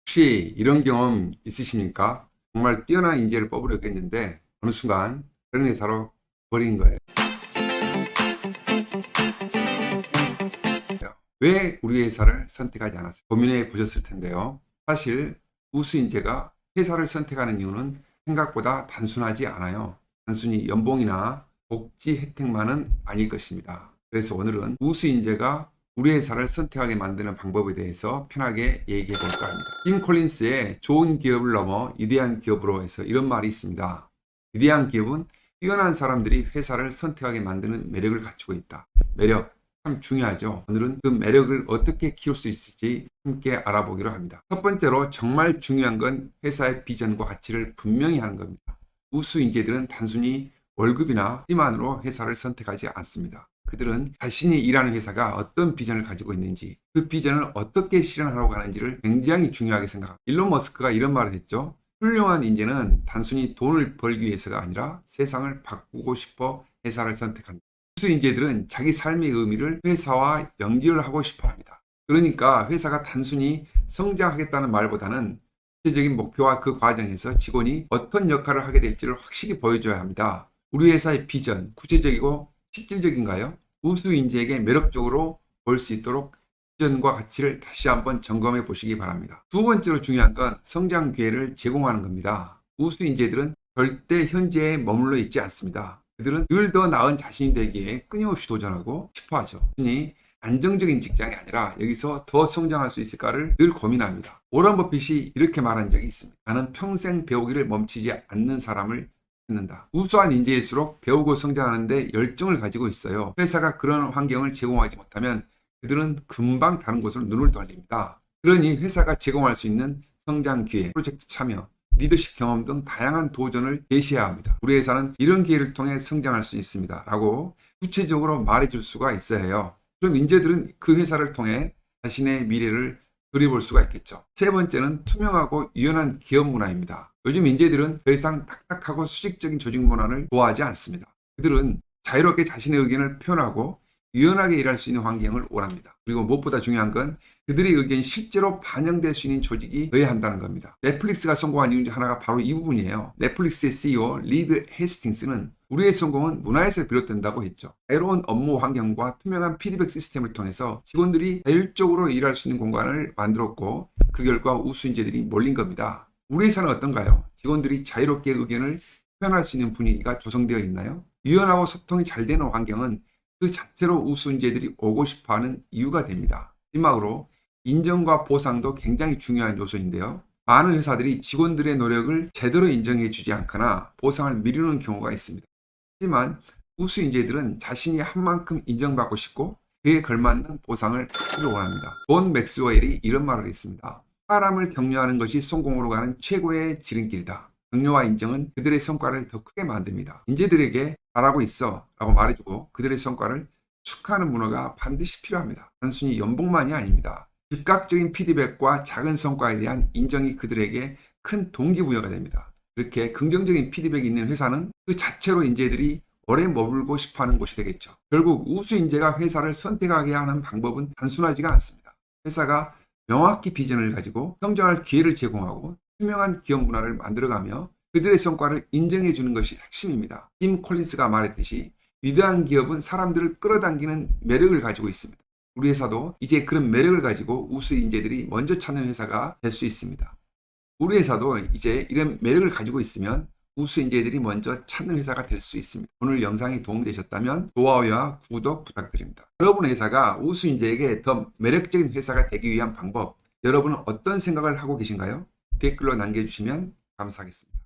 혹시 이런 경험 있으십니까? 정말 뛰어난 인재를 뽑으려고 했는데 어느 순간 다른 회사로 버린 거예요. 왜 우리 회사를 선택하지 않았어요? 고민해 보셨을 텐데요. 사실 우수 인재가 회사를 선택하는 이유는 생각보다 단순하지 않아요. 단순히 연봉이나 복지 혜택만은 아닐 것입니다. 그래서 오늘은 우수 인재가 우리 회사를 선택하게 만드는 방법에 대해서 편하게 얘기해 볼까 합니다. 팀 콜린스의 좋은 기업을 넘어 위대한 기업으로 해서 이런 말이 있습니다. 위대한 기업은 뛰어난 사람들이 회사를 선택하게 만드는 매력을 갖추고 있다. 매력 참 중요하죠. 오늘은 그 매력을 어떻게 키울 수 있을지 함께 알아보기로 합니다. 첫 번째로 정말 중요한 건 회사의 비전과 가치를 분명히 하는 겁니다. 우수 인재들은 단순히 월급이나 수입만으로 회사를 선택하지 않습니다. 그들은 자신이 일하는 회사가 어떤 비전을 가지고 있는지, 그 비전을 어떻게 실현하려고 하는지를 굉장히 중요하게 생각합니다. 일론 머스크가 이런 말을 했죠. 훌륭한 인재는 단순히 돈을 벌기 위해서가 아니라 세상을 바꾸고 싶어 회사를 선택한다. 우수 인재들은 자기 삶의 의미를 회사와 연결하고 싶어 합니다. 그러니까 회사가 단순히 성장하겠다는 말보다는 구체적인 목표와 그 과정에서 직원이 어떤 역할을 하게 될지를 확실히 보여줘야 합니다. 우리 회사의 비전, 구체적이고 실질적인가요? 우수 인재에게 매력적으로 볼 수 있도록 비전과 가치를 다시 한번 점검해 보시기 바랍니다. 두 번째로 중요한 건 성장 기회를 제공하는 겁니다. 우수 인재들은 절대 현재에 머물러 있지 않습니다. 그들은 늘 더 나은 자신이 되기에 끊임없이 도전하고 싶어 하죠. 흔히 안정적인 직장이 아니라 여기서 더 성장할 수 있을까를 늘 고민합니다. 워런 버핏이 이렇게 말한 적이 있습니다. 나는 평생 배우기를 멈추지 않는 사람을 찾는다. 우수한 인재일수록 배우고 성장하는데 열정을 가지고 있어요. 회사가 그런 환경을 제공하지 못하면 그들은 금방 다른 곳으로 눈을 돌립니다. 그러니 회사가 제공할 수 있는 성장 기회, 프로젝트 참여, 리더십 경험 등 다양한 도전을 제시해야 합니다. 우리 회사는 이런 기회를 통해 성장할 수 있습니다. 라고 구체적으로 말해줄 수가 있어야 해요. 그럼 인재들은 그 회사를 통해 자신의 미래를 그려볼 수가 있겠죠. 세 번째는 투명하고 유연한 기업 문화입니다. 요즘 인재들은 더 이상 딱딱하고 수직적인 조직 문화를 좋아하지 않습니다. 그들은 자유롭게 자신의 의견을 표현하고 유연하게 일할 수 있는 환경을 원합니다. 그리고 무엇보다 중요한 건 그들의 의견이 실제로 반영될 수 있는 조직이 되어야 한다는 겁니다. 넷플릭스가 성공한 이유 중 하나가 바로 이 부분이에요. 넷플릭스의 CEO 리드 헤스팅스는 우리의 성공은 문화에서 비롯된다고 했죠. 자유로운 업무 환경과 투명한 피드백 시스템을 통해서 직원들이 자율적으로 일할 수 있는 공간을 만들었고 그 결과 우수 인재들이 몰린 겁니다. 우리 회사는 어떤가요? 직원들이 자유롭게 의견을 표현할 수 있는 분위기가 조성되어 있나요? 유연하고 소통이 잘 되는 환경은 그 자체로 우수 인재들이 오고 싶어하는 이유가 됩니다. 마지막으로 인정과 보상도 굉장히 중요한 요소인데요. 많은 회사들이 직원들의 노력을 제대로 인정해 주지 않거나 보상을 미루는 경우가 있습니다. 하지만 우수 인재들은 자신이 한 만큼 인정받고 싶고 그에 걸맞는 보상을 받기를 원합니다. 존 맥스웰이 이런 말을 했습니다. 사람을 격려하는 것이 성공으로 가는 최고의 지름길이다. 격려와 인정은 그들의 성과를 더 크게 만듭니다. 인재들에게 잘하고 있어 라고 말해주고 그들의 성과를 축하하는 문화가 반드시 필요합니다. 단순히 연봉만이 아닙니다. 즉각적인 피드백과 작은 성과에 대한 인정이 그들에게 큰 동기부여가 됩니다. 이렇게 긍정적인 피드백이 있는 회사는 그 자체로 인재들이 오래 머물고 싶어하는 곳이 되겠죠. 결국 우수 인재가 회사를 선택하게 하는 방법은 단순하지가 않습니다. 회사가 명확히 비전을 가지고 성장할 기회를 제공하고 투명한 기업 문화를 만들어가며 그들의 성과를 인정해 주는 것이 핵심입니다. 팀 콜린스가 말했듯이 위대한 기업은 사람들을 끌어당기는 매력을 가지고 있습니다. 우리 회사도 이제 그런 매력을 가지고 우수 인재들이 먼저 찾는 회사가 될 수 있습니다. 우리 회사도 이제 이런 매력을 가지고 있으면 우수 인재들이 먼저 찾는 회사가 될 수 있습니다. 오늘 영상이 도움되셨다면 좋아요와 구독 부탁드립니다. 여러분의 회사가 우수 인재에게 더 매력적인 회사가 되기 위한 방법, 여러분은 어떤 생각을 하고 계신가요? 댓글로 남겨주시면 감사하겠습니다.